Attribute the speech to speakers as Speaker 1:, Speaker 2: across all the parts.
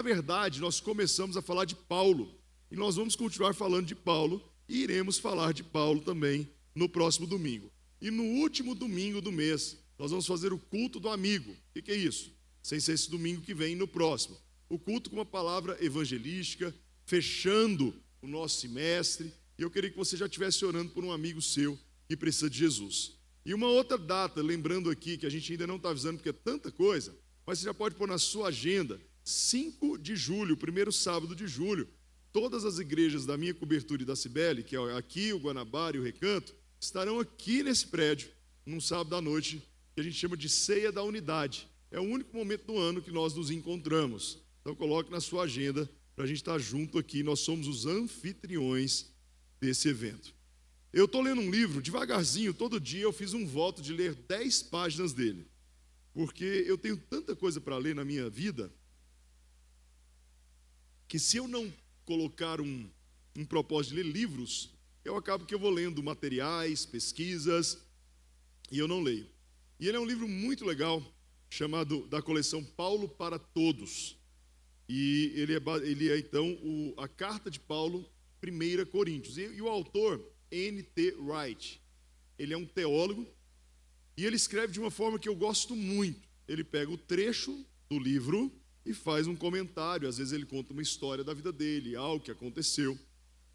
Speaker 1: Na verdade, nós começamos a falar de Paulo, e nós vamos continuar falando de Paulo, e iremos falar de Paulo também no próximo domingo. E no último domingo do mês, nós vamos fazer o culto do amigo. O que é isso? Sem ser esse domingo que vem, no próximo. O culto com uma palavra evangelística, fechando o nosso semestre. E eu queria que você já estivesse orando por um amigo seu que precisa de Jesus. E uma outra data, lembrando aqui, que a gente ainda não está avisando porque é tanta coisa, mas você já pode pôr na sua agenda, 5 de julho, primeiro sábado de julho, todas as igrejas da minha cobertura e da Cibele, que é aqui, o Guanabara e o Recanto, estarão aqui nesse prédio, num sábado à noite, que a gente chama de Ceia da Unidade. É o único momento do ano que nós nos encontramos. Então coloque na sua agenda para a gente estar junto aqui. Nós somos os anfitriões desse evento. Eu estou lendo um livro, devagarzinho, todo dia eu fiz um voto de ler 10 páginas dele. Porque eu tenho tanta coisa para ler na minha vida, que se eu não colocar um propósito de ler livros, eu acabo que eu vou lendo materiais, pesquisas, e eu não leio. E ele é um livro muito legal, chamado da coleção Paulo para Todos. E ele é então, a carta de Paulo, 1 Coríntios. E o autor, N.T. Wright, ele é um teólogo, e ele escreve de uma forma que eu gosto muito. Ele pega o trecho do livro e faz um comentário, às vezes ele conta uma história da vida dele, algo que aconteceu.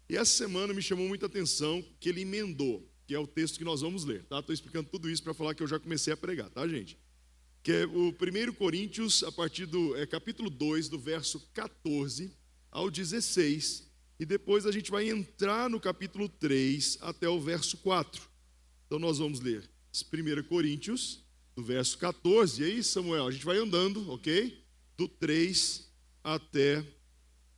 Speaker 1: E essa semana me chamou muita atenção que ele emendou, que é o texto que nós vamos ler, tá? Estou explicando tudo isso para falar que eu já comecei a pregar, tá, gente? Que é o 1 Coríntios, a partir do capítulo 2, do verso 14 ao 16, e depois a gente vai entrar no capítulo 3 até o verso 4. Então nós vamos ler 1 Coríntios, do verso 14, e aí, Samuel, a gente vai andando, ok? Do 3 até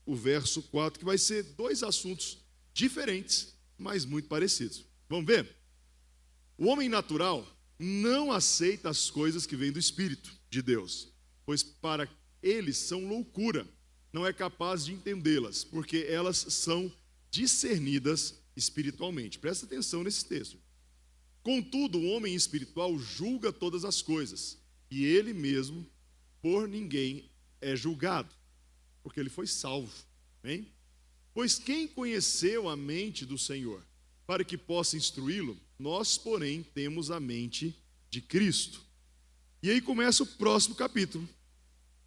Speaker 1: o verso 4, que vai ser 2 assuntos diferentes, mas muito parecidos. Vamos ver? O homem natural não aceita as coisas que vêm do Espírito de Deus, pois para eles são loucura, não é capaz de entendê-las, porque elas são discernidas espiritualmente. Presta atenção nesse texto. Contudo, o homem espiritual julga todas as coisas, e ele mesmo por ninguém é julgado, porque ele foi salvo, hein? Pois quem conheceu a mente do Senhor, para que possa instruí-lo? Nós, porém, temos a mente de Cristo. E aí começa o próximo capítulo,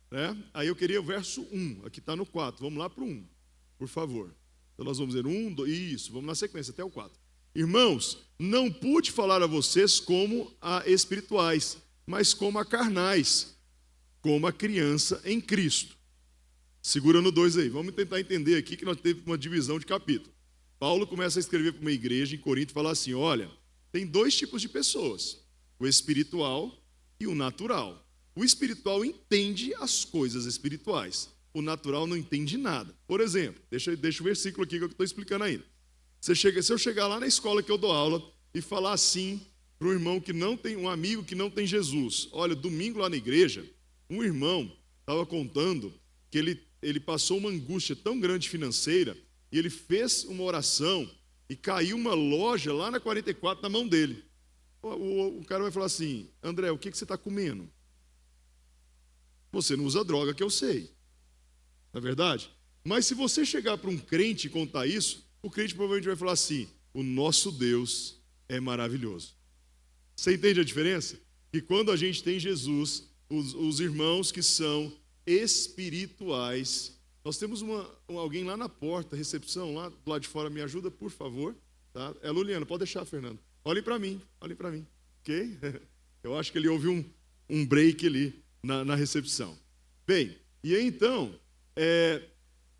Speaker 1: né? Aí eu queria o verso 1, aqui está no 4, vamos lá para o 1, por favor. Então nós vamos ver 1, 2, isso, vamos na sequência até o 4. Irmãos, não pude falar a vocês como a espirituais, mas como a carnais, como a criança em Cristo. Segura no 2 aí, vamos tentar entender aqui que nós temos uma divisão de capítulo. Paulo começa a escrever para uma igreja em Corinto e fala assim, olha, tem 2 tipos de pessoas, o espiritual e o natural. O espiritual entende as coisas espirituais, o natural não entende nada. Por exemplo, deixa o versículo aqui que eu estou explicando ainda. Se eu chegar lá na escola que eu dou aula e falar assim para um irmão que não tem, um amigo que não tem Jesus, olha, domingo lá na igreja, um irmão estava contando que ele passou uma angústia tão grande financeira e ele fez uma oração e caiu uma loja lá na 44 na mão dele. O cara vai falar assim, André, o que você está comendo? Você não usa droga, que eu sei. Não é verdade? Mas se você chegar para um crente e contar isso, o crente provavelmente vai falar assim, o nosso Deus é maravilhoso. Você entende a diferença? Que quando a gente tem Jesus, os irmãos que são espirituais, nós temos alguém lá na porta, recepção, lá do lado de fora, me ajuda, por favor. Tá? É Luliana, pode deixar, Fernando. Olhem para mim, ok? Eu acho que ele houve um break ali na recepção. Bem, e aí então,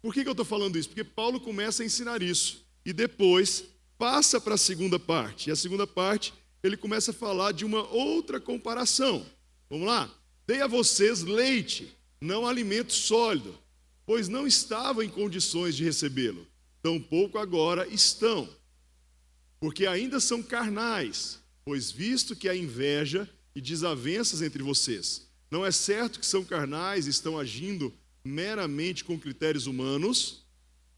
Speaker 1: por que eu estou falando isso? Porque Paulo começa a ensinar isso, e depois passa para a segunda parte, e a segunda parte ele começa a falar de uma outra comparação. Vamos lá? Dei a vocês leite, não alimento sólido, pois não estavam em condições de recebê-lo, tampouco agora estão, porque ainda são carnais, pois visto que há inveja e desavenças entre vocês, não é certo que são carnais e estão agindo meramente com critérios humanos?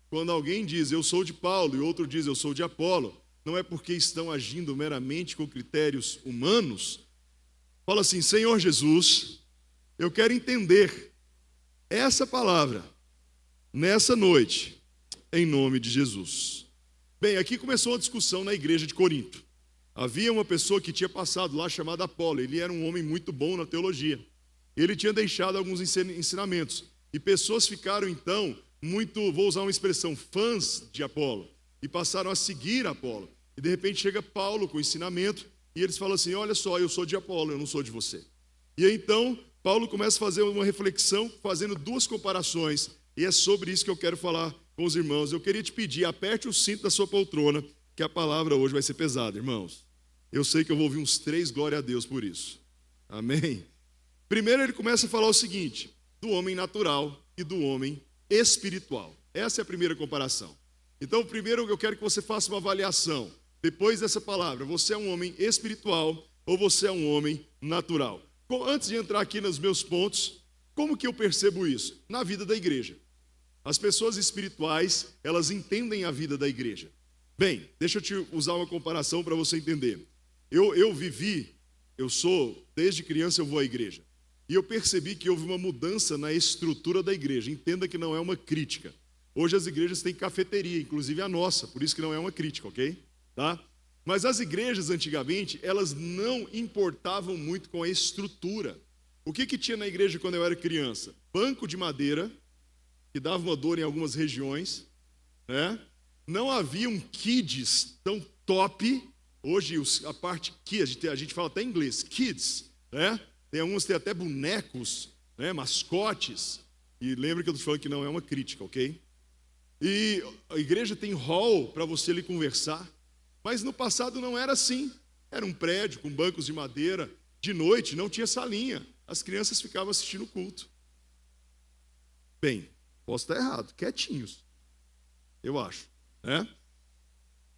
Speaker 1: Quando alguém diz, eu sou de Paulo, e outro diz, eu sou de Apolo, não é porque estão agindo meramente com critérios humanos? Fala assim, Senhor Jesus, eu quero entender essa palavra, nessa noite, em nome de Jesus. Bem, aqui começou uma discussão na igreja de Corinto. Havia uma pessoa que tinha passado lá chamada Apolo. Ele era um homem muito bom na teologia. Ele tinha deixado alguns ensinamentos. E pessoas ficaram então muito, vou usar uma expressão, fãs de Apolo. E passaram a seguir Apolo. E de repente chega Paulo com o ensinamento. E eles falam assim, olha só, eu sou de Apolo, eu não sou de você. E aí, então, Paulo começa a fazer uma reflexão, fazendo duas comparações. E é sobre isso que eu quero falar com os irmãos. Eu queria te pedir, aperte o cinto da sua poltrona, que a palavra hoje vai ser pesada, irmãos. Eu sei que eu vou ouvir uns 3 glória a Deus por isso. Amém? Primeiro ele começa a falar o seguinte, do homem natural e do homem espiritual. Essa é a primeira comparação. Então, primeiro eu quero que você faça uma avaliação. Depois dessa palavra, você é um homem espiritual ou você é um homem natural? Antes de entrar aqui nos meus pontos, como que eu percebo isso? Na vida da igreja. As pessoas espirituais, elas entendem a vida da igreja. Bem, deixa eu te usar uma comparação para você entender. Desde criança eu vou à igreja. E eu percebi que houve uma mudança na estrutura da igreja. Entenda que não é uma crítica. Hoje as igrejas têm cafeteria, inclusive a nossa, por isso que não é uma crítica, ok? Tá? Mas as igrejas antigamente, elas não importavam muito com a estrutura. O que tinha na igreja quando eu era criança? Banco de madeira, que dava uma dor em algumas regiões, né? Não havia um kids tão top. Hoje a parte kids, a gente fala até em inglês, kids, né? Tem alguns que tem até bonecos, né? Mascotes. E lembra que eu estou falando que não é uma crítica, ok? E a igreja tem hall para você ali conversar. Mas no passado não era assim. Era um prédio com bancos de madeira. De noite não tinha salinha. As crianças ficavam assistindo o culto. Bem, posso estar errado, quietinhos, eu acho, né?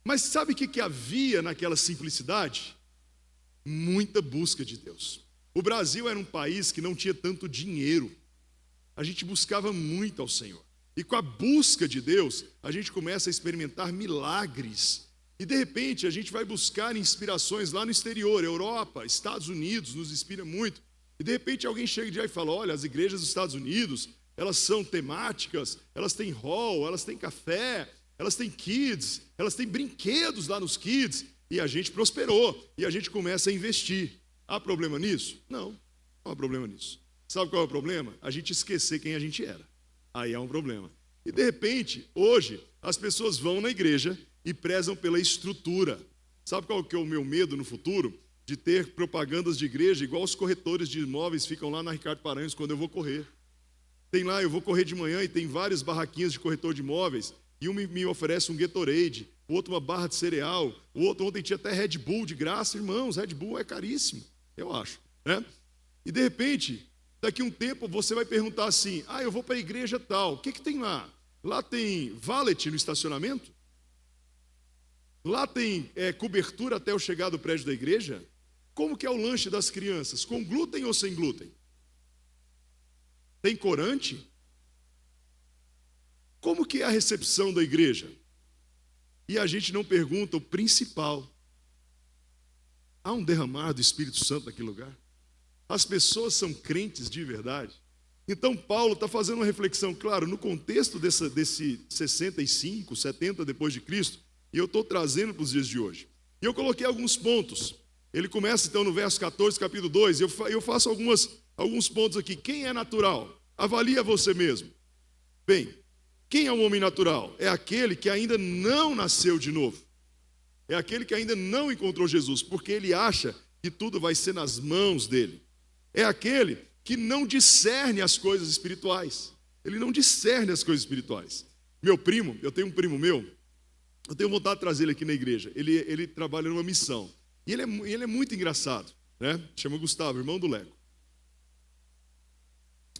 Speaker 1: Mas sabe o que havia naquela simplicidade? Muita busca de Deus. O Brasil era um país que não tinha tanto dinheiro. A gente buscava muito ao Senhor. E com a busca de Deus, a gente começa a experimentar milagres. E de repente a gente vai buscar inspirações lá no exterior, Europa, Estados Unidos, nos inspira muito. E de repente alguém chega e fala, olha, as igrejas dos Estados Unidos, elas são temáticas, elas têm hall, elas têm café, elas têm kids, elas têm brinquedos lá nos kids. E a gente prosperou, e a gente começa a investir. Há problema nisso? Não há problema nisso. Sabe qual é o problema? A gente esquecer quem a gente era. Aí há um problema. E de repente, hoje, as pessoas vão na igreja e prezam pela estrutura. Sabe qual que é o meu medo no futuro? De ter propagandas de igreja igual os corretores de imóveis ficam lá na Ricardo Paranhos quando eu vou correr. Tem lá, eu vou correr de manhã e tem várias barraquinhas de corretor de imóveis, e um me oferece um Gatorade, o outro uma barra de cereal, o outro ontem tinha até Red Bull de graça. Irmãos, Red Bull é caríssimo, eu acho, né? E de repente, daqui a um tempo você vai perguntar assim, eu vou para a igreja tal, o que tem lá? Lá tem valet no estacionamento? Lá tem cobertura até eu chegar do prédio da igreja? Como que é o lanche das crianças? Com glúten ou sem glúten? Tem corante? Como que é a recepção da igreja? E a gente não pergunta o principal. Há um derramar do Espírito Santo naquele lugar? As pessoas são crentes de verdade? Então Paulo está fazendo uma reflexão, claro, no contexto desse 65, 70 depois de Cristo, e eu estou trazendo para os dias de hoje. E eu coloquei alguns pontos. Ele começa então no verso 14, capítulo 2, eu faço alguns pontos aqui. Quem é natural? Avalia você mesmo. Bem, quem é um homem natural? É aquele que ainda não nasceu de novo. É aquele que ainda não encontrou Jesus, porque ele acha que tudo vai ser nas mãos dele. É aquele que não discerne as coisas espirituais. Ele não discerne as coisas espirituais. Meu primo, eu tenho um primo meu, eu tenho vontade de trazer ele aqui na igreja. Ele trabalha numa missão. E ele é muito engraçado, né? Chama Gustavo, irmão do Leco.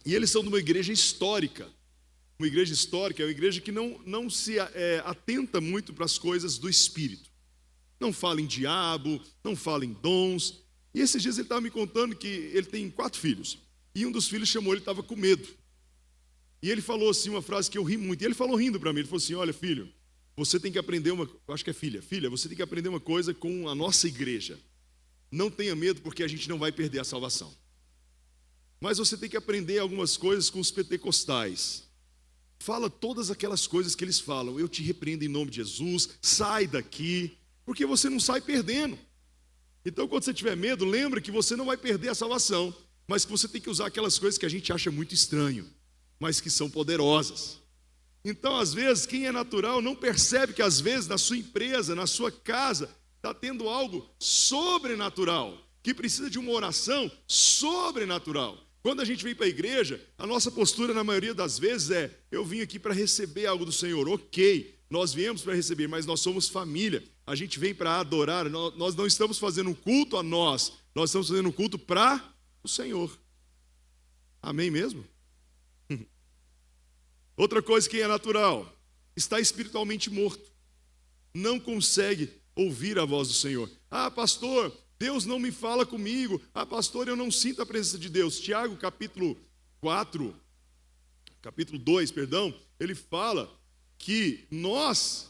Speaker 1: E eles são de uma igreja histórica. Uma igreja histórica é uma igreja que não se atenta muito para as coisas do Espírito. Não fala em diabo, não fala em dons. E esses dias ele estava me contando que ele tem 4 filhos. E um dos filhos chamou ele, estava com medo. E ele falou assim uma frase que eu ri muito. E ele falou rindo para mim, ele falou assim, olha filho, você tem que aprender acho que é filha, você tem que aprender uma coisa com a nossa igreja. Não tenha medo porque a gente não vai perder a salvação. Mas você tem que aprender algumas coisas com os pentecostais. fala todas aquelas coisas que eles falam. Eu te repreendo em nome de Jesus, sai daqui, porque você não sai perdendo. Então, quando você tiver medo, lembra que você não vai perder a salvação, mas que você tem que usar aquelas coisas que a gente acha muito estranho, mas que são poderosas. Então, às vezes, quem é natural não percebe que, às vezes, na sua empresa, na sua casa, está tendo algo sobrenatural, que precisa de uma oração sobrenatural. Quando a gente vem para a igreja, a nossa postura, na maioria das vezes, é: eu vim aqui para receber algo do Senhor. Ok, nós viemos para receber, mas nós somos família. A gente vem para adorar. Nós não estamos fazendo um culto a nós estamos fazendo um culto para o Senhor. Amém mesmo? Outra coisa que é natural, está espiritualmente morto. Não consegue ouvir a voz do Senhor. Ah, pastor, Deus não me fala comigo. Ah, pastor, eu não sinto a presença de Deus. Tiago, capítulo 2, ele fala que nós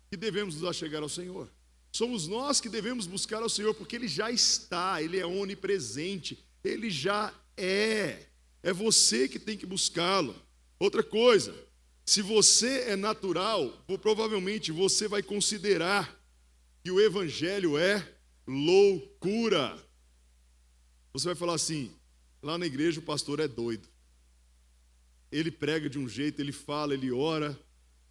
Speaker 1: que devemos nos achegar ao Senhor. Somos nós que devemos buscar ao Senhor, porque Ele já está, Ele é onipresente, Ele já é. É você que tem que buscá-lo. Outra coisa, se você é natural, provavelmente você vai considerar que o Evangelho é loucura. Você vai falar assim: lá na igreja o pastor é doido. Ele prega de um jeito, ele fala, ele ora.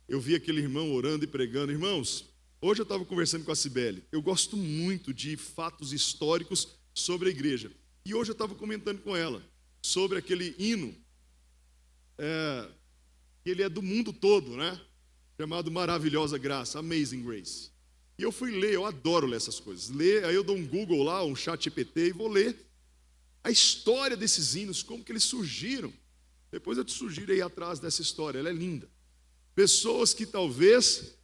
Speaker 1: Eu vi aquele irmão orando e pregando. Irmãos, hoje eu estava conversando com a Cibele. Eu gosto muito de fatos históricos sobre a igreja. E hoje eu estava comentando com ela sobre aquele hino, ele é do mundo todo, né? Chamado Maravilhosa Graça, Amazing Grace. E eu fui ler, eu adoro ler essas coisas. Aí eu dou um Google lá, um chat GPT, e vou ler a história desses hinos, como que eles surgiram. Depois eu te sugiro aí atrás dessa história, ela é linda. Pessoas que talvez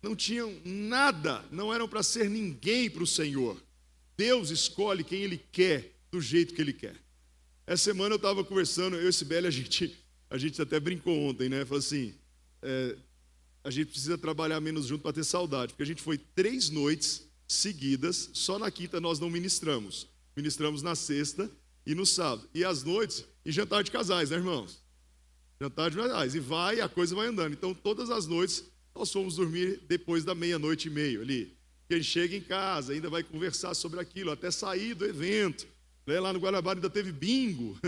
Speaker 1: não tinham nada, não eram para ser ninguém para o Senhor. Deus escolhe quem Ele quer, do jeito que Ele quer. Essa semana eu estava conversando, eu e Sibeli, a gente até brincou ontem, né? Falou assim, a gente precisa trabalhar menos junto para ter saudade, porque a gente foi 3 noites seguidas, só na quinta nós não ministramos. Ministramos na sexta e no sábado. E às noites, e jantar de casais, né, irmãos? Jantar de casais. E a coisa vai andando. Então, todas as noites, nós fomos dormir depois da 00:30 ali. Quem chega em casa ainda vai conversar sobre aquilo, até sair do evento. Lá no Guanabara ainda teve bingo.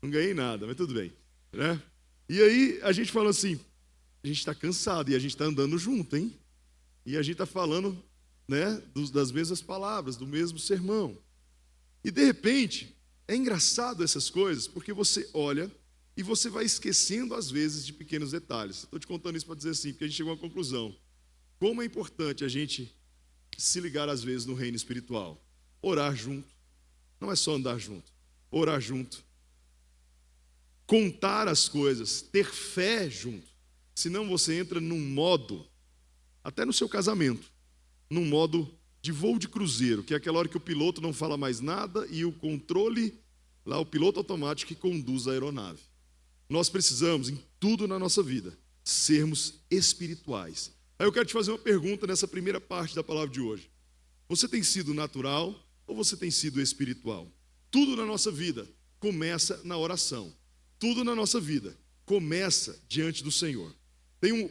Speaker 1: Não ganhei nada, mas tudo bem, né? E aí a gente falou assim, a gente está cansado e a gente está andando junto, hein? E a gente está falando, né, das mesmas palavras, do mesmo sermão. E de repente, é engraçado essas coisas, porque você olha e você vai esquecendo às vezes de pequenos detalhes. Estou te contando isso para dizer assim, porque a gente chegou a uma conclusão. Como é importante a gente se ligar às vezes no reino espiritual. Orar junto, não é só andar junto, orar junto. Contar as coisas, ter fé junto. Senão você entra num modo, até no seu casamento, num modo de voo de cruzeiro, que é aquela hora que o piloto não fala mais nada e o controle, lá o piloto automático que conduz a aeronave. Nós precisamos, em tudo na nossa vida, sermos espirituais. Aí eu quero te fazer uma pergunta nessa primeira parte da palavra de hoje. Você tem sido natural ou você tem sido espiritual? Tudo na nossa vida começa na oração. Tudo na nossa vida começa diante do Senhor.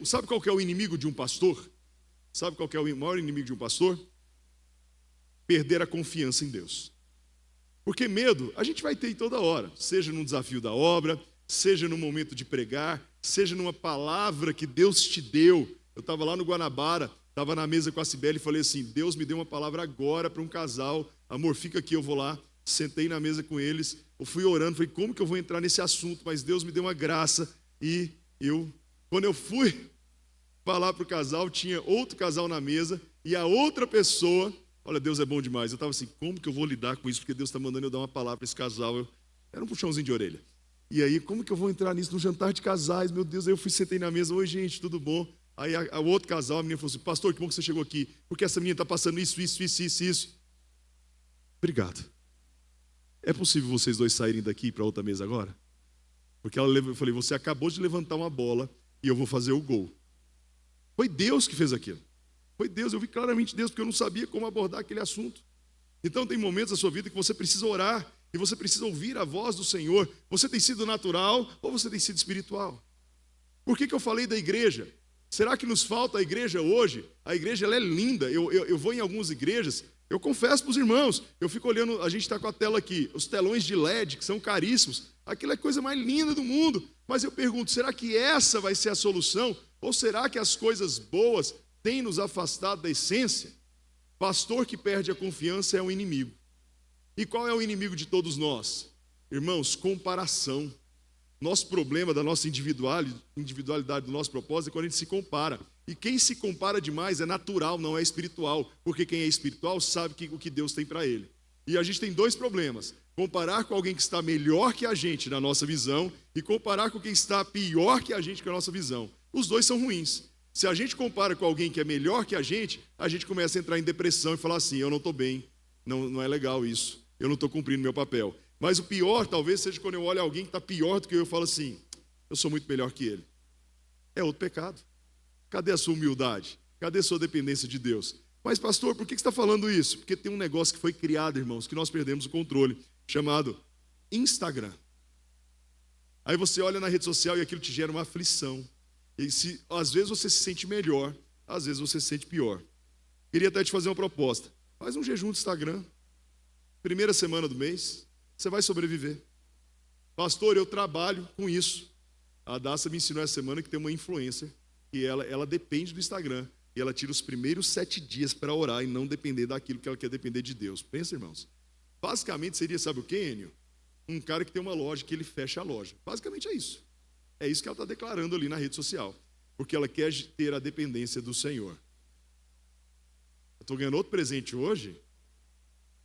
Speaker 1: Sabe qual que é o inimigo de um pastor? Sabe qual que é o maior inimigo de um pastor? Perder a confiança em Deus. Porque medo a gente vai ter em toda hora, seja num desafio da obra, seja no momento de pregar, seja numa palavra que Deus te deu. Eu estava lá no Guanabara, estava na mesa com a Cibele e falei assim, Deus me deu uma palavra agora para um casal, amor, fica aqui, eu vou lá. Sentei na mesa com eles, eu fui orando, falei, como que eu vou entrar nesse assunto? Mas Deus me deu uma graça e quando eu fui falar para o casal, tinha outro casal na mesa e a outra pessoa, olha, Deus é bom demais. Eu estava assim, como que eu vou lidar com isso? Porque Deus está mandando eu dar uma palavra para esse casal. Era um puxãozinho de orelha. E aí, como que eu vou entrar nisso no jantar de casais? Meu Deus, aí eu sentei na mesa, oi gente, tudo bom? Aí o outro casal, a menina falou assim, pastor, que bom que você chegou aqui, porque essa menina está passando isso. Obrigado. É possível vocês dois saírem daqui para outra mesa agora? Porque eu falei, você acabou de levantar uma bola e eu vou fazer o gol. Foi Deus que fez aquilo. Foi Deus, eu vi claramente Deus, porque eu não sabia como abordar aquele assunto. Então tem momentos da sua vida que você precisa orar e você precisa ouvir a voz do Senhor. Você tem sido natural ou você tem sido espiritual? Por que eu falei da igreja? Será que nos falta a igreja hoje? A igreja ela é linda. Eu vou em algumas igrejas, eu confesso para os irmãos, eu fico olhando, a gente está com a tela aqui, os telões de LED, que são caríssimos, aquilo é a coisa mais linda do mundo. Mas eu pergunto, será que essa vai ser a solução? Ou será que as coisas boas têm nos afastado da essência? Pastor que perde a confiança é um inimigo. E qual é o inimigo de todos nós? Irmãos, comparação. Nosso problema da nossa individualidade, do nosso propósito, é quando a gente se compara. E quem se compara demais é natural, não é espiritual. Porque quem é espiritual sabe o que Deus tem para ele. E a gente tem dois problemas. Comparar com alguém que está melhor que a gente na nossa visão e comparar com quem está pior que a gente com a nossa visão. Os dois são ruins. Se a gente compara com alguém que é melhor que a gente começa a entrar em depressão e falar assim, eu não estou bem, não é legal isso, eu não estou cumprindo meu papel. Mas o pior talvez seja quando eu olho alguém que está pior do que eu falo assim, eu sou muito melhor que ele. É outro pecado. Cadê a sua humildade? Cadê a sua dependência de Deus? Mas pastor, por que você está falando isso? Porque tem um negócio que foi criado, irmãos, que nós perdemos o controle, chamado Instagram. Aí você olha na rede social e aquilo te gera uma aflição. E às vezes você se sente melhor, às vezes você se sente pior. Queria até te fazer uma proposta. Faz um jejum de Instagram. Primeira semana do mês, você vai sobreviver. Pastor, eu trabalho com isso. A Daça me ensinou essa semana que tem uma influencer, que ela depende do Instagram. E ela tira os primeiros 7 dias para orar e não depender daquilo que ela quer depender de Deus. Pensa, irmãos. Basicamente seria, sabe o que, Enio? Um cara que tem uma loja, que ele fecha a loja. Basicamente é isso. É isso que ela está declarando ali na rede social. Porque ela quer ter a dependência do Senhor. Eu estou ganhando outro presente hoje.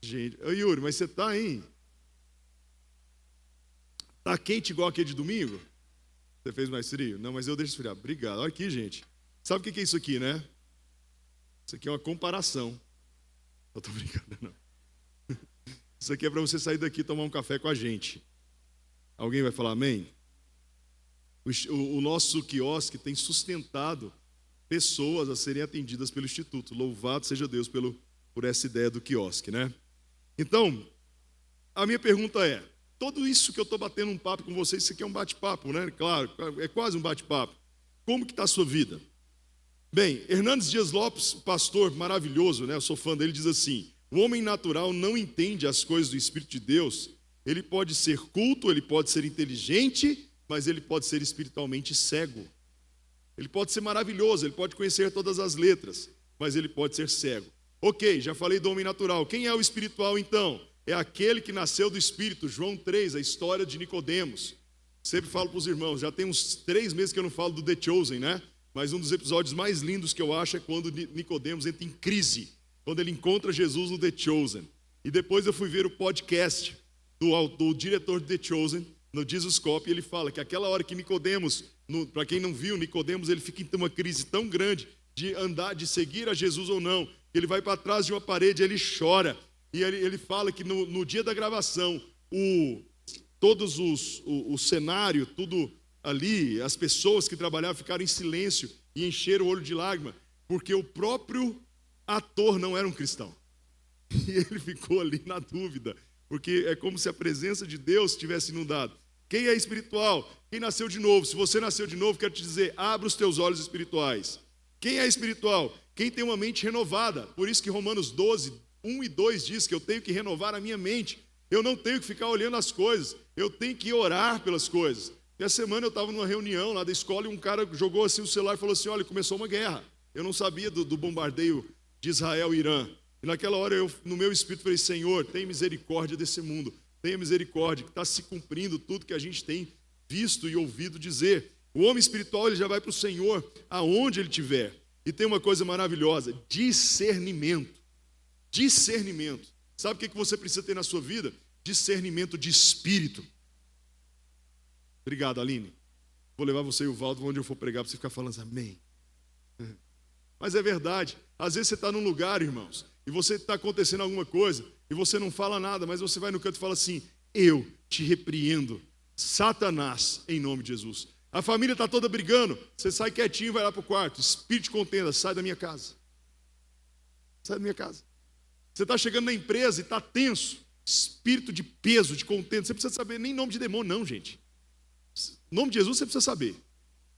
Speaker 1: Gente, ô Yuri, mas você está, hein? Está quente igual aquele de domingo? Você fez mais frio? Não, mas eu deixo esfriar. Obrigado. Olha aqui, gente. Sabe o que é isso aqui, né? Isso aqui é uma comparação. Eu estou brincando, não. Isso aqui é para você sair daqui e tomar um café com a gente. Alguém vai falar amém? O nosso quiosque tem sustentado pessoas a serem atendidas pelo Instituto. Louvado seja Deus por essa ideia do quiosque, né? Então, a minha pergunta é, tudo isso que eu estou batendo um papo com vocês, isso aqui é um bate-papo, né? Claro, é quase um bate-papo. Como que está a sua vida? Bem, Hernandes Dias Lopes, pastor maravilhoso, né? Eu sou fã dele, diz assim, o homem natural não entende as coisas do Espírito de Deus. Ele pode ser culto, ele pode ser inteligente, mas ele pode ser espiritualmente cego. Ele pode ser maravilhoso, ele pode conhecer todas as letras, mas ele pode ser cego. Ok, já falei do homem natural. Quem é o espiritual então? É aquele que nasceu do Espírito. João 3, a história de Nicodemos. Sempre falo para os irmãos, já tem uns 3 meses que eu não falo do The Chosen, né? Mas um dos episódios mais lindos que eu acho é quando Nicodemos entra em crise, quando ele encontra Jesus no The Chosen. E depois eu fui ver o podcast do diretor do The Chosen, no Jesus Cop, e ele fala que aquela hora que Nicodemos, para quem não viu, Nicodemos ele fica em uma crise tão grande de andar, de seguir a Jesus ou não, que ele vai para trás de uma parede, ele chora, e ele fala que no dia da gravação, o cenário, tudo ali, as pessoas que trabalhavam ficaram em silêncio e encheram o olho de lágrima, porque o próprio ator não era um cristão. E ele ficou ali na dúvida, porque é como se a presença de Deus tivesse inundado. Quem é espiritual? Quem nasceu de novo? Se você nasceu de novo, quero te dizer, abra os teus olhos espirituais. Quem é espiritual? Quem tem uma mente renovada. Por isso que Romanos 12, 1 e 2 diz que eu tenho que renovar a minha mente. Eu não tenho que ficar olhando as coisas, eu tenho que orar pelas coisas. E a semana eu estava numa reunião lá da escola e um cara jogou assim o celular e falou assim, olha, começou uma guerra. Eu não sabia do bombardeio de Israel e Irã. E naquela hora eu, no meu espírito, falei, Senhor, tem misericórdia desse mundo. Tenha misericórdia, que está se cumprindo tudo que a gente tem visto e ouvido dizer. O homem espiritual ele já vai para o Senhor aonde ele estiver. E tem uma coisa maravilhosa, discernimento. Discernimento. Sabe o que você precisa ter na sua vida? Discernimento de espírito. Obrigado, Aline. Vou levar você e o Valdo onde eu for pregar para você ficar falando assim, amém. Mas é verdade. Às vezes você está num lugar, irmãos, e você está acontecendo alguma coisa, e você não fala nada, mas você vai no canto e fala assim, eu te repreendo, Satanás, em nome de Jesus. A família está toda brigando, você sai quietinho e vai lá para o quarto, espírito de contenda, sai da minha casa. Sai da minha casa. Você está chegando na empresa e está tenso, espírito de peso, de contento. Você precisa saber nem nome de demônio, não, gente. Nome de Jesus você precisa saber.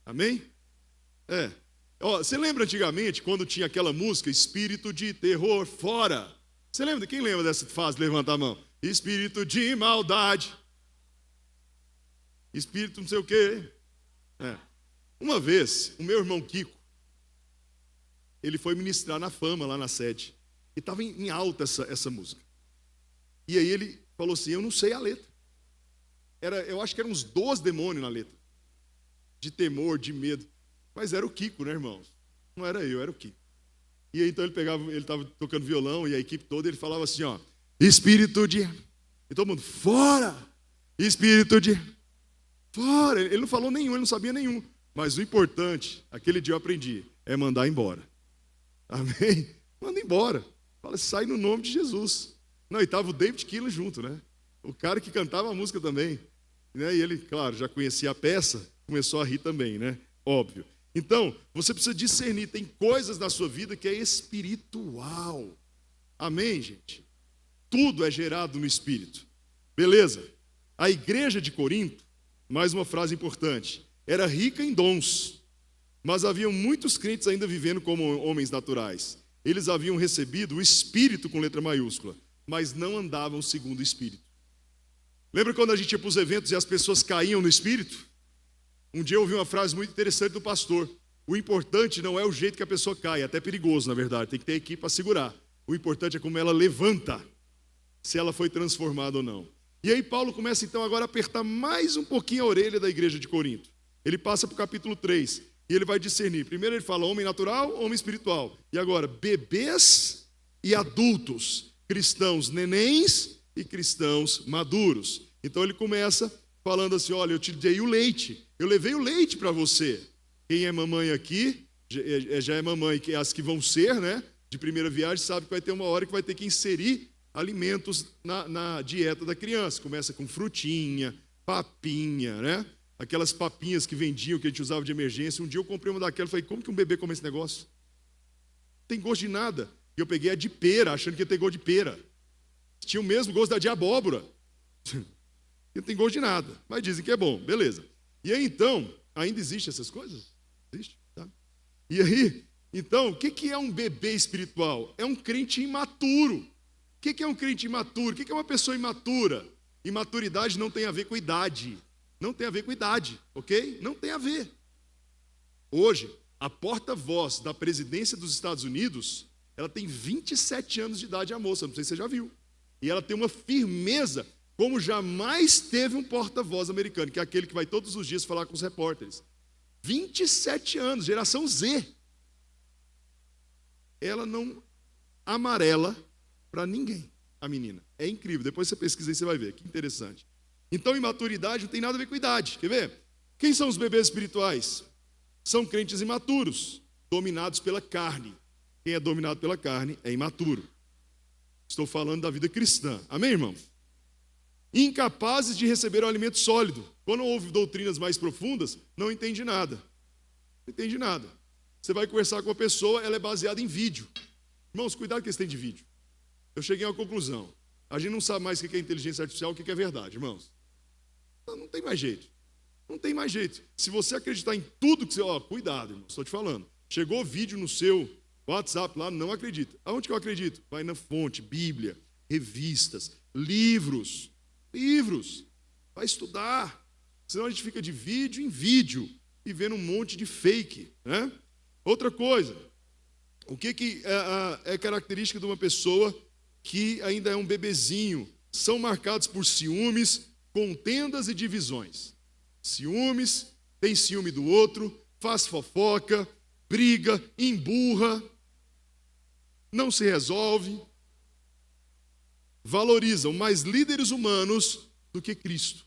Speaker 1: Amém? Você lembra antigamente, quando tinha aquela música, espírito de terror, fora? Você lembra? Quem lembra dessa fase? Levanta a mão. Espírito de maldade. Espírito não sei o quê. Uma vez, o meu irmão Kiko, ele foi ministrar na Fama, lá na sede. E estava em alta essa música. E aí ele falou assim, eu não sei a letra. Eu acho que eram uns 12 demônios na letra. De temor, de medo. Mas era o Kiko, né, irmãos? Não era eu, era o Kiko. E aí então ele estava tocando violão e a equipe toda, ele falava assim, ó, espírito de... E todo mundo, fora! Espírito de... Fora! Ele não falou nenhum, ele não sabia nenhum. Mas o importante, aquele dia eu aprendi, é mandar embora. Amém? Manda embora. Fala, sai no nome de Jesus. Não, e estava o David Keelan junto, né? O cara que cantava a música também. Né? E ele, claro, já conhecia a peça, começou a rir também, né? Óbvio. Então, você precisa discernir, tem coisas na sua vida que é espiritual. Amém, gente? Tudo é gerado no Espírito. Beleza? A igreja de Corinto, mais uma frase importante, era rica em dons, mas haviam muitos crentes ainda vivendo como homens naturais. Eles haviam recebido o Espírito com letra maiúscula, mas não andavam segundo o Espírito. Lembra quando a gente ia para os eventos e as pessoas caíam no Espírito? Um dia eu ouvi uma frase muito interessante do pastor. O importante não é o jeito que a pessoa cai, é até perigoso, na verdade, tem que ter equipe para segurar. O importante é como ela levanta, se ela foi transformada ou não. E aí Paulo começa então agora a apertar mais um pouquinho a orelha da igreja de Corinto. Ele passa para o capítulo 3 e ele vai discernir. Primeiro ele fala homem natural, homem espiritual. E agora, bebês e adultos, cristãos nenéns e cristãos maduros. Então ele começa falando assim, olha, eu te dei o leite, eu levei o leite para você. Quem é mamãe aqui, já é mamãe, as que vão ser, né, de primeira viagem, sabe que vai ter uma hora que vai ter que inserir alimentos na dieta da criança. Começa com frutinha, papinha, né? Aquelas papinhas que vendiam, que a gente usava de emergência. Um dia eu comprei uma daquelas e falei, como que um bebê come esse negócio? Não tem gosto de nada. E eu peguei a de pera, achando que ia ter gosto de pera. Tinha o mesmo gosto da de abóbora. Não tem gosto de nada, mas dizem que é bom, beleza. E aí então, ainda existem essas coisas? Existe, tá? E aí, então, o que é um bebê espiritual? É um crente imaturo. O que é um crente imaturo? O que é uma pessoa imatura? Imaturidade não tem a ver com idade. Não tem a ver com idade, ok? Não tem a ver. Hoje, a porta-voz da presidência dos Estados Unidos, ela tem 27 anos de idade, a moça, não sei se você já viu. E ela tem uma firmeza como jamais teve um porta-voz americano, que é aquele que vai todos os dias falar com os repórteres. 27 anos, geração Z. Ela não amarela para ninguém, a menina. É incrível, depois você pesquisa e você vai ver, que interessante. Então, imaturidade não tem nada a ver com idade. Quer ver? Quem são os bebês espirituais? São crentes imaturos, dominados pela carne. Quem é dominado pela carne é imaturo. Estou falando da vida cristã. Amém, irmão? Incapazes de receber o alimento sólido. Quando houve doutrinas mais profundas, não entende nada. Não entende nada. Você vai conversar com uma pessoa, ela é baseada em vídeo. Irmãos, cuidado com esse tempo de vídeo. Eu cheguei a uma conclusão. A gente não sabe mais o que é inteligência artificial, o que é verdade, irmãos. Não tem mais jeito. Não tem mais jeito. Se você acreditar em tudo que você... cuidado, irmão, estou te falando. Chegou vídeo no seu WhatsApp lá, não acredita. Aonde que eu acredito? Vai na fonte, Bíblia, revistas, livros. Livros. Vai estudar. Senão a gente fica de vídeo em vídeo e vendo um monte de fake, né? Outra coisa. O que é característica de uma pessoa que ainda é um bebezinho? São marcados por ciúmes, contendas e divisões. Ciúmes, tem ciúme do outro, faz fofoca, briga, emburra, não se resolve. Valorizam mais líderes humanos do que Cristo.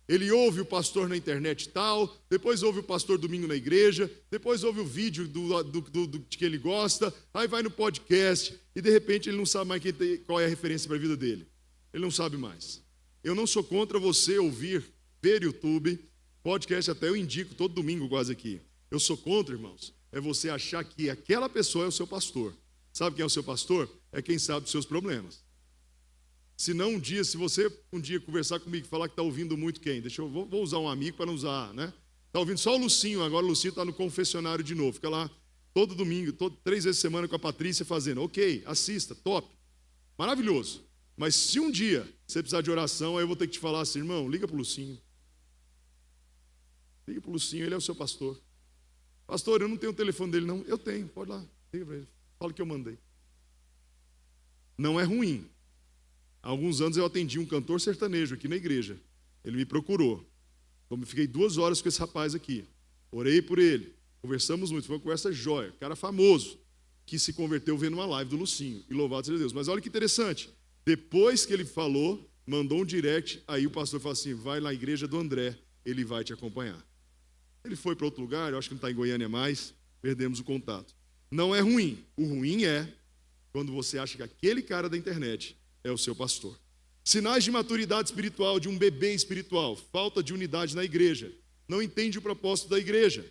Speaker 1: Ele ouve o pastor na internet tal, depois ouve o pastor domingo na igreja, depois ouve o vídeo do que ele gosta, aí vai no podcast e de repente ele não sabe mais qual é a referência para a vida dele. Ele não sabe mais. Eu não sou contra você ouvir, ver YouTube, podcast até eu indico todo domingo quase aqui. Eu sou contra, irmãos, é você achar que aquela pessoa é o seu pastor. Sabe quem é o seu pastor? É quem sabe dos seus problemas. Se não, um dia, se você um dia conversar comigo e falar que está ouvindo muito quem? Vou usar um amigo para não usar, né? Está ouvindo só o Lucinho, agora o Lucinho está no confessionário de novo. Fica lá todo domingo, 3 vezes por semana com a Patrícia fazendo. Ok, assista, top. Maravilhoso. Mas se um dia você precisar de oração, aí eu vou ter que te falar assim, irmão, liga para o Lucinho. Liga para o Lucinho, ele é o seu pastor. Pastor, eu não tenho o telefone dele, não. Eu tenho, pode lá, liga para ele. Fala que eu mandei. Não é ruim. Há alguns anos eu atendi um cantor sertanejo aqui na igreja. Ele me procurou. Eu fiquei 2 horas com esse rapaz aqui. Orei por ele. Conversamos muito. Foi uma conversa jóia. Cara famoso que se converteu vendo uma live do Lucinho. E louvado seja Deus. Mas olha que interessante. Depois que ele falou, mandou um direct. Aí o pastor falou assim, vai na igreja do André. Ele vai te acompanhar. Ele foi para outro lugar. Eu acho que não está em Goiânia mais. Perdemos o contato. Não é ruim. O ruim é quando você acha que aquele cara da internet é o seu pastor. Sinais de maturidade espiritual de um bebê espiritual. Falta de unidade na igreja. Não entende o propósito da igreja.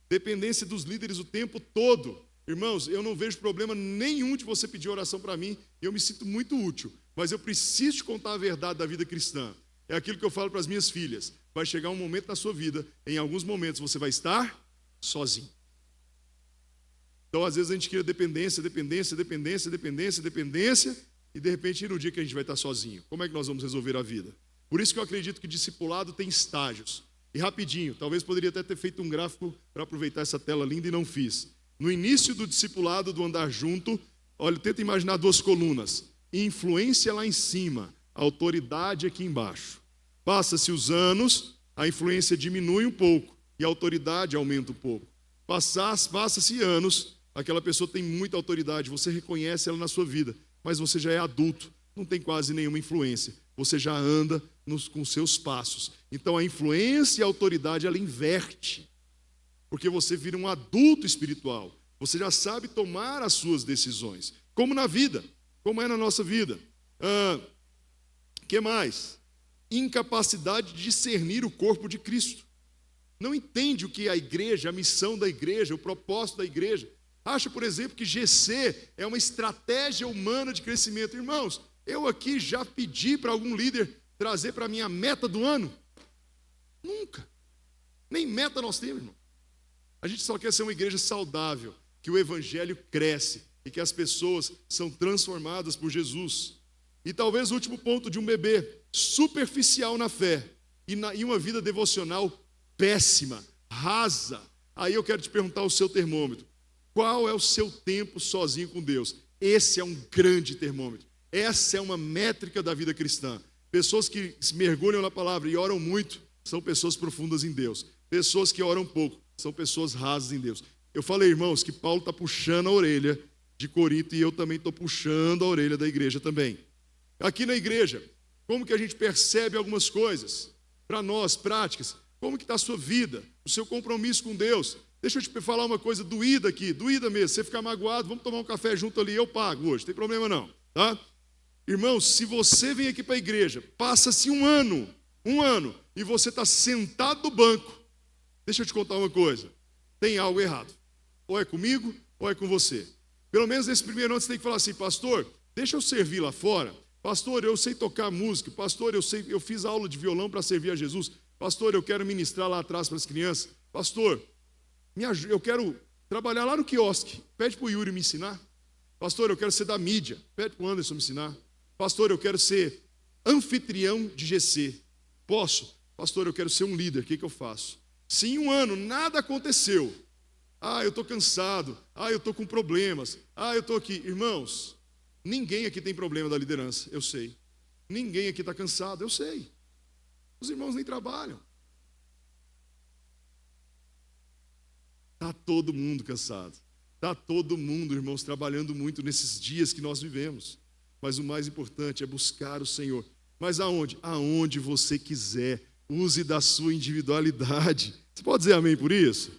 Speaker 1: Dependência dos líderes o tempo todo. Irmãos, eu não vejo problema nenhum de você pedir oração para mim. Eu me sinto muito útil. Mas eu preciso te contar a verdade da vida cristã. É aquilo que eu falo para as minhas filhas. Vai chegar um momento na sua vida, em alguns momentos você vai estar sozinho. Então, às vezes, a gente cria dependência, e de repente, no dia que a gente vai estar sozinho, como é que nós vamos resolver a vida? Por isso que eu acredito que discipulado tem estágios. E rapidinho, talvez poderia até ter feito um gráfico para aproveitar essa tela linda e não fiz. No início do discipulado, do andar junto, olha, tenta imaginar 2 colunas. Influência lá em cima, autoridade aqui embaixo. Passa-se os anos, a influência diminui um pouco e a autoridade aumenta um pouco. Passa-se anos, aquela pessoa tem muita autoridade, você reconhece ela na sua vida, mas você já é adulto, não tem quase nenhuma influência. Você já anda com seus passos. Então a influência e a autoridade, ela inverte. Porque você vira um adulto espiritual. Você já sabe tomar as suas decisões. Como na vida, como é na nossa vida. Que mais? Incapacidade de discernir o corpo de Cristo. Não entende o que é a igreja, a missão da igreja, o propósito da igreja. Acha, por exemplo, que GC é uma estratégia humana de crescimento. Irmãos, eu aqui já pedi para algum líder trazer para mim a meta do ano? Nunca. Nem meta nós temos, irmão. A gente só quer ser uma igreja saudável, que o evangelho cresce e que as pessoas são transformadas por Jesus. E talvez o último ponto de um bebê superficial na fé e uma vida devocional péssima, rasa. Aí eu quero te perguntar o seu termômetro. Qual é o seu tempo sozinho com Deus? Esse é um grande termômetro. Essa é uma métrica da vida cristã. Pessoas que se mergulham na palavra e oram muito são pessoas profundas em Deus. Pessoas que oram pouco são pessoas rasas em Deus. Eu falei, irmãos, que Paulo está puxando a orelha de Corinto e eu também estou puxando a orelha da igreja também. Aqui na igreja, como que a gente percebe algumas coisas? Para nós, práticas. Como que está a sua vida? O seu compromisso com Deus? Deixa eu te falar uma coisa doída aqui, doída mesmo. Você ficar magoado, vamos tomar um café junto ali, eu pago hoje, não tem problema não, tá? Irmãos, se você vem aqui para a igreja, passa-se um ano, e você está sentado no banco, deixa eu te contar uma coisa, tem algo errado. Ou é comigo, ou é com você. Pelo menos nesse primeiro ano você tem que falar assim, pastor, deixa eu servir lá fora. Pastor, eu sei tocar música. Pastor, eu fiz aula de violão para servir a Jesus. Pastor, eu quero ministrar lá atrás para as crianças. Pastor, eu quero trabalhar lá no quiosque. Pede para o Yuri me ensinar. Pastor, eu quero ser da mídia. Pede para o Anderson me ensinar. Pastor, eu quero ser anfitrião de GC. Posso? Pastor, eu quero ser um líder. O que eu faço? Se em um ano nada aconteceu. Eu estou cansado. Eu estou com problemas. Eu estou aqui. Irmãos, ninguém aqui tem problema da liderança. Eu sei. Ninguém aqui está cansado. Eu sei. Os irmãos nem trabalham. Está todo mundo cansado. Está todo mundo, irmãos, trabalhando muito nesses dias que nós vivemos. Mas o mais importante é buscar o Senhor. Mas aonde? Aonde você quiser. Use da sua individualidade. Você pode dizer amém por isso?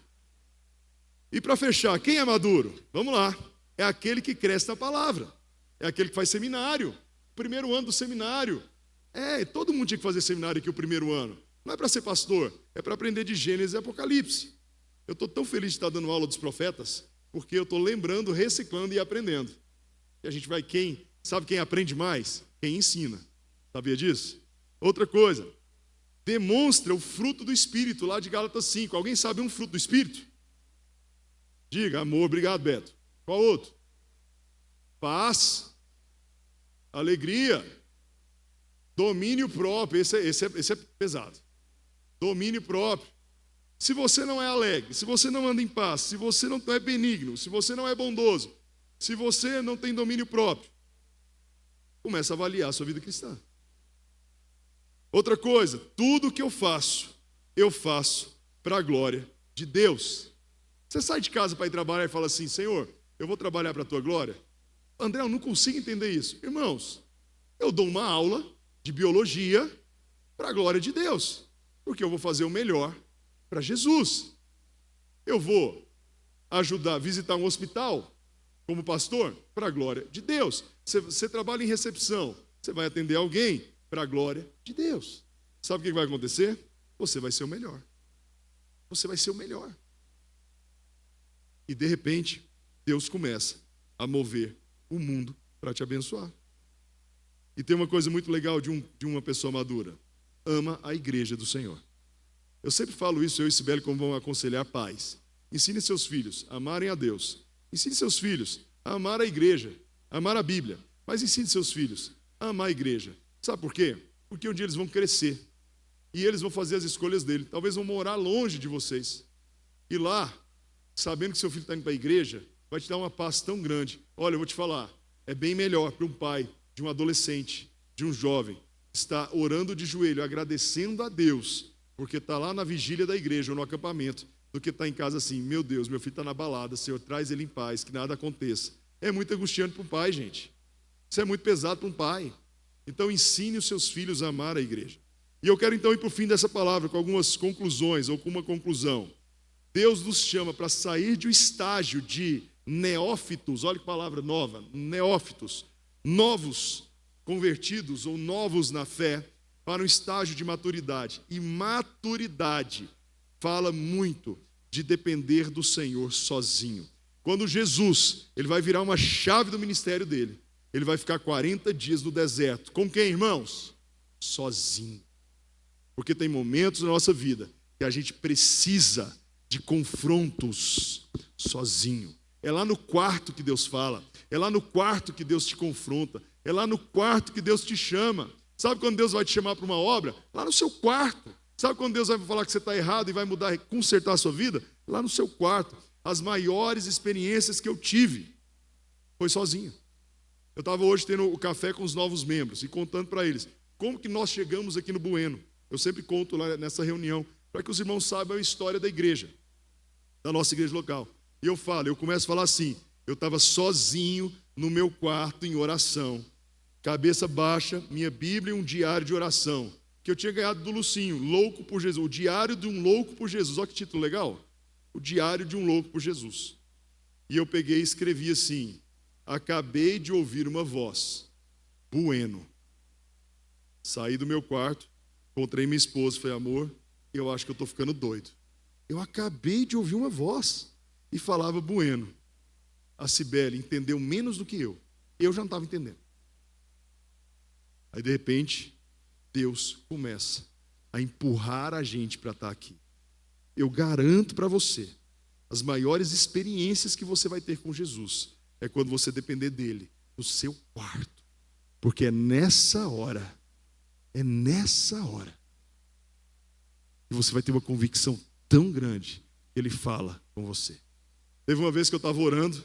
Speaker 1: E para fechar, quem é maduro? Vamos lá. É aquele que cresce na palavra. É aquele que faz seminário. Primeiro ano do seminário. Todo mundo tinha que fazer seminário aqui o primeiro ano. Não é para ser pastor, é para aprender de Gênesis e Apocalipse. Eu estou tão feliz de estar dando aula dos profetas, porque eu estou lembrando, reciclando e aprendendo. E a gente vai, sabe quem aprende mais? Quem ensina. Sabia disso? Outra coisa, demonstra o fruto do Espírito, lá de Gálatas 5. Alguém sabe um fruto do Espírito? Diga, amor, obrigado, Beto. Qual outro? Paz, alegria, domínio próprio. Esse é pesado. Domínio próprio. Se você não é alegre, se você não anda em paz, se você não é benigno, se você não é bondoso, se você não tem domínio próprio, começa a avaliar a sua vida cristã. Outra coisa, tudo que eu faço para a glória de Deus. Você sai de casa para ir trabalhar e fala assim, Senhor, eu vou trabalhar para a tua glória? André, eu não consigo entender isso. Irmãos, eu dou uma aula de biologia para a glória de Deus, porque eu vou fazer o melhor para Jesus. Eu vou ajudar a visitar um hospital como pastor para a glória de Deus. Você trabalha em recepção, você vai atender alguém para a glória de Deus. Sabe o que vai acontecer? Você vai ser o melhor. Você vai ser o melhor. E de repente, Deus começa a mover o mundo para te abençoar. E tem uma coisa muito legal de uma pessoa madura. Ama a igreja do Senhor. Eu sempre falo isso, eu e Sibeli, como vão aconselhar pais. Ensine seus filhos a amarem a Deus. Ensine seus filhos a amar a igreja, a amar a Bíblia. Mas ensine seus filhos a amar a igreja. Sabe por quê? Porque um dia eles vão crescer. E eles vão fazer as escolhas dele. Talvez vão morar longe de vocês. E lá, sabendo que seu filho está indo para a igreja, vai te dar uma paz tão grande. Olha, eu vou te falar, é bem melhor para um pai, de um adolescente, de um jovem, estar orando de joelho, agradecendo a Deus, porque está lá na vigília da igreja ou no acampamento, do que estar em casa assim, meu Deus, meu filho está na balada, Senhor, traz ele em paz, que nada aconteça. É muito angustiante para um pai, gente. Isso é muito pesado para um pai. Então ensine os seus filhos a amar a igreja. E eu quero então ir para o fim dessa palavra com algumas conclusões, ou com uma conclusão. Deus nos chama para sair de um estágio de neófitos, olha que palavra nova, neófitos, novos convertidos ou novos na fé, para um estágio de maturidade. E maturidade fala muito de depender do Senhor sozinho. Quando Jesus, ele vai virar uma chave do ministério dele, ele vai ficar 40 dias no deserto. Com quem, irmãos? Sozinho. Porque tem momentos na nossa vida que a gente precisa de confrontos sozinho. É lá no quarto que Deus fala, é lá no quarto que Deus te confronta, é lá no quarto que Deus te chama. Sabe quando Deus vai te chamar para uma obra? Lá no seu quarto. Sabe quando Deus vai falar que você está errado e vai mudar, consertar a sua vida? Lá no seu quarto. As maiores experiências que eu tive foi sozinho. Eu estava hoje tendo o café com os novos membros e contando para eles como que nós chegamos aqui no Bueno. Eu sempre conto lá nessa reunião, para que os irmãos saibam a história da igreja, da nossa igreja local. E eu começo a falar assim, eu estava sozinho no meu quarto em oração, cabeça baixa, minha Bíblia e um diário de oração, que eu tinha ganhado do Lucinho, Louco por Jesus, o Diário de um Louco por Jesus. Olha que título legal, o Diário de um Louco por Jesus. E eu peguei e escrevi assim, acabei de ouvir uma voz, Bueno. Saí do meu quarto, encontrei minha esposa, falei, amor, eu acho que eu estou ficando doido. Eu acabei de ouvir uma voz e falava Bueno. A Cibele entendeu menos do que eu já não estava entendendo. Aí de repente, Deus começa a empurrar a gente para estar aqui. Eu garanto para você, as maiores experiências que você vai ter com Jesus é quando você depender dele, no seu quarto. Porque é nessa hora que você vai ter uma convicção tão grande que ele fala com você. Teve uma vez que eu estava orando,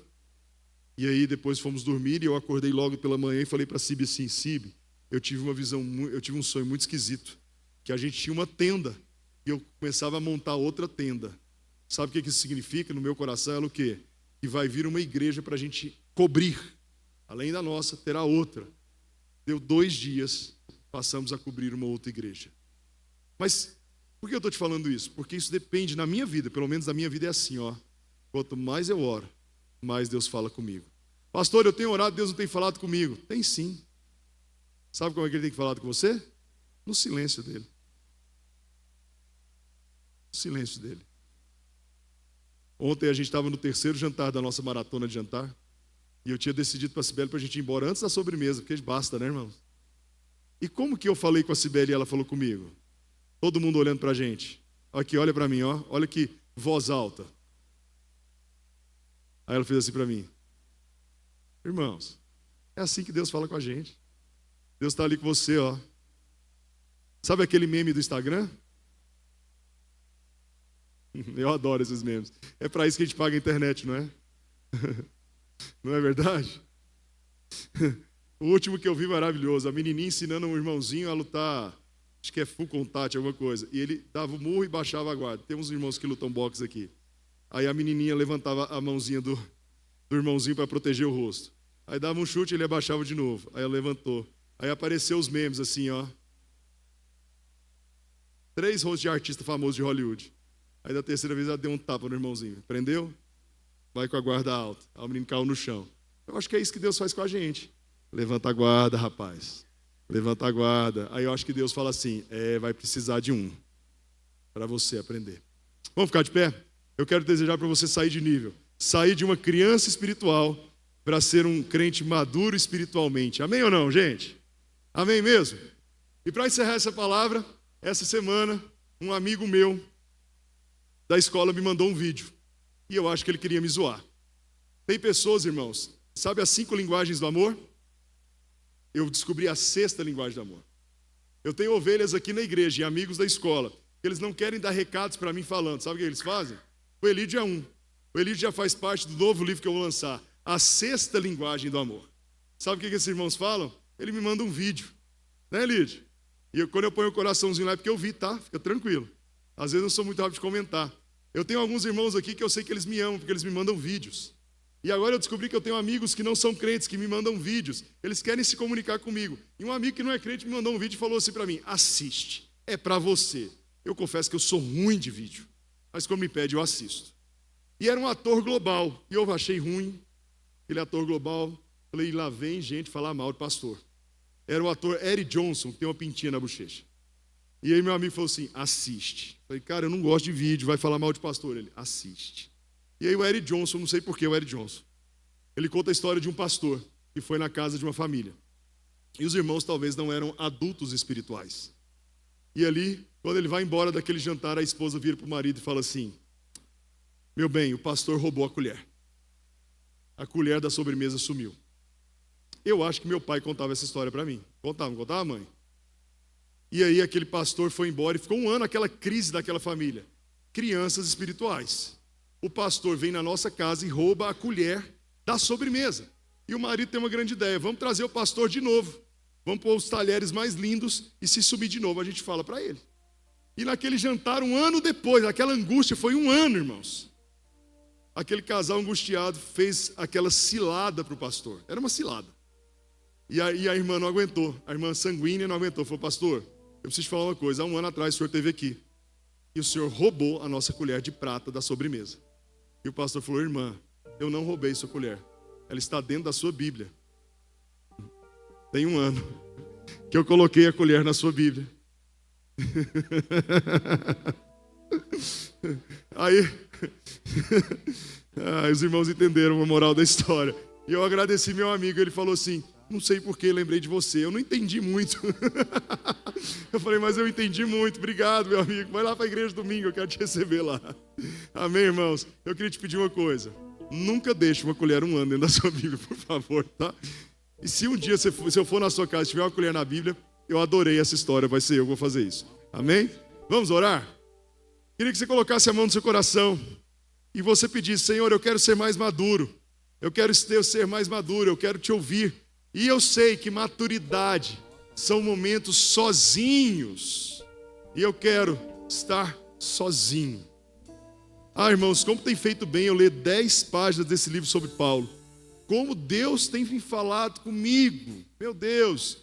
Speaker 1: e aí depois fomos dormir, e eu acordei logo pela manhã e falei para a Cibe assim, Cibe, eu tive um sonho muito esquisito, que a gente tinha uma tenda, e eu começava a montar outra tenda. Sabe o que isso significa? No meu coração era o quê? Que vai vir uma igreja para a gente cobrir. Além da nossa, terá outra. Deu 2 dias, passamos a cobrir uma outra igreja. Mas por que eu estou te falando isso? Porque isso depende, na minha vida, pelo menos na minha vida é assim, ó. Quanto mais eu oro, mais Deus fala comigo. Pastor, eu tenho orado, Deus não tem falado comigo. Tem sim. Sabe como é que ele tem falado com você? No silêncio dele. No silêncio dele. Ontem a gente estava no 3º jantar da nossa maratona de jantar. E eu tinha decidido para a Sibeli para a gente ir embora antes da sobremesa, porque basta, né, irmãos? E como que eu falei com a Cibele e ela falou comigo? Todo mundo olhando para a gente. Aqui, olha para mim, ó. Olha que voz alta. Aí ela fez assim para mim. Irmãos, é assim que Deus fala com a gente. Deus está ali com você, ó. Sabe aquele meme do Instagram? Eu adoro esses memes. É para isso que a gente paga a internet, não é? Não é verdade? O último que eu vi maravilhoso. A menininha ensinando um irmãozinho a lutar, acho que é full contact, alguma coisa. E ele dava o murro e baixava a guarda. Tem uns irmãos que lutam boxe aqui. Aí a menininha levantava a mãozinha do irmãozinho para proteger o rosto. Aí dava um chute e ele abaixava de novo. Aí ela levantou. Aí apareceu os memes assim, ó. 3 rostos de artista famoso de Hollywood. Aí da terceira vez ela deu um tapa no irmãozinho. Prendeu? Vai com a guarda alta. Aí o menino caiu no chão. Eu acho que é isso que Deus faz com a gente. Levanta a guarda, rapaz. Levanta a guarda. Aí eu acho que Deus fala assim, vai precisar de um para você aprender. Vamos ficar de pé? Eu quero desejar para você sair de nível. Sair de uma criança espiritual para ser um crente maduro espiritualmente. Amém ou não, gente? Amém mesmo? E para encerrar essa palavra, essa semana, um amigo meu da escola me mandou um vídeo. E eu acho que ele queria me zoar. Tem pessoas, irmãos, sabe as 5 linguagens do amor? Eu descobri a 6ª linguagem do amor. Eu tenho ovelhas aqui na igreja e amigos da escola, que eles não querem dar recados para mim falando. Sabe o que eles fazem? O Elídio é um. O Elídio já faz parte do novo livro que eu vou lançar, a 6ª linguagem do amor. Sabe o que esses irmãos falam? Ele me manda um vídeo. Né, Elídio? E quando eu ponho o coraçãozinho lá é porque eu vi, tá? Fica tranquilo. Às vezes eu sou muito rápido de comentar. Eu tenho alguns irmãos aqui que eu sei que eles me amam, porque eles me mandam vídeos. E agora eu descobri que eu tenho amigos que não são crentes, que me mandam vídeos. Eles querem se comunicar comigo. E um amigo que não é crente me mandou um vídeo e falou assim para mim, assiste, é para você. Eu confesso que eu sou ruim de vídeo, mas quando me pede eu assisto. E era um ator global, e eu achei ruim, aquele ator global. Falei, lá vem gente falar mal do pastor. Era o ator Eric Johnson, que tem uma pintinha na bochecha. E aí meu amigo falou assim, assiste. Falei, cara, eu não gosto de vídeo, vai falar mal de pastor. Ele, assiste. E aí o Eric Johnson, não sei porquê o Eric Johnson, ele conta a história de um pastor que foi na casa de uma família. E os irmãos talvez não eram adultos espirituais. E ali, quando ele vai embora daquele jantar, a esposa vira para o marido e fala assim, meu bem, o pastor roubou a colher. A colher da sobremesa sumiu. Eu acho que meu pai contava essa história para mim. Contava, não contava, mãe? E aí aquele pastor foi embora e ficou um ano aquela crise daquela família. Crianças espirituais. O pastor vem na nossa casa e rouba a colher da sobremesa. E o marido tem uma grande ideia, vamos trazer o pastor de novo. Vamos pôr os talheres mais lindos e se subir de novo, a gente fala para ele. E naquele jantar, um ano depois, aquela angústia foi um ano, irmãos. Aquele casal angustiado fez aquela cilada para o pastor. Era uma cilada. E a irmã não aguentou, a irmã sanguínea não aguentou. Falou, pastor, eu preciso te falar uma coisa. Há um ano atrás o senhor esteve aqui e o senhor roubou a nossa colher de prata da sobremesa. E o pastor falou, irmã, eu não roubei sua colher. Ela está dentro da sua Bíblia. Tem um ano que eu coloquei a colher na sua Bíblia. Aí os irmãos entenderam a moral da história. E eu agradeci meu amigo, ele falou assim, não sei porquê, lembrei de você. Eu não entendi muito. Eu falei, mas eu entendi muito. Obrigado, meu amigo. Vai lá para a igreja domingo, eu quero te receber lá. Amém, irmãos? Eu queria te pedir uma coisa. Nunca deixe uma colher um ano dentro da sua Bíblia, por favor, tá? E se um dia, se eu for na sua casa e tiver uma colher na Bíblia, eu adorei essa história, vai ser eu que vou fazer isso. Amém? Vamos orar? Queria que você colocasse a mão no seu coração e você pedisse, Senhor, eu quero ser mais maduro. Eu quero ser mais maduro, eu quero te ouvir. E eu sei que maturidade são momentos sozinhos. E eu quero estar sozinho. Ah, irmãos, como tem feito bem eu ler 10 páginas desse livro sobre Paulo. Como Deus tem falado comigo. Meu Deus,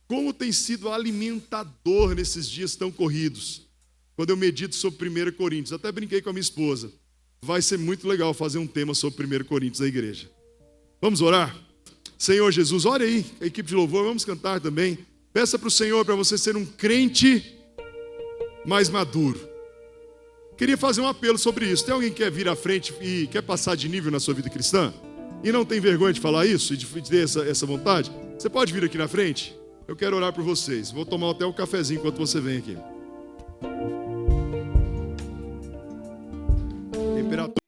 Speaker 1: como tem sido alimentador nesses dias tão corridos. Quando eu medito sobre 1 Coríntios, até brinquei com a minha esposa. Vai ser muito legal fazer um tema sobre 1 Coríntios na igreja. Vamos orar? Senhor Jesus, olha aí, a equipe de louvor, vamos cantar também. Peça para o Senhor para você ser um crente mais maduro. Queria fazer um apelo sobre isso. Tem alguém que quer vir à frente e quer passar de nível na sua vida cristã? E não tem vergonha de falar isso e de ter essa vontade? Você pode vir aqui na frente? Eu quero orar por vocês. Vou tomar até um cafezinho enquanto você vem aqui. Temperatura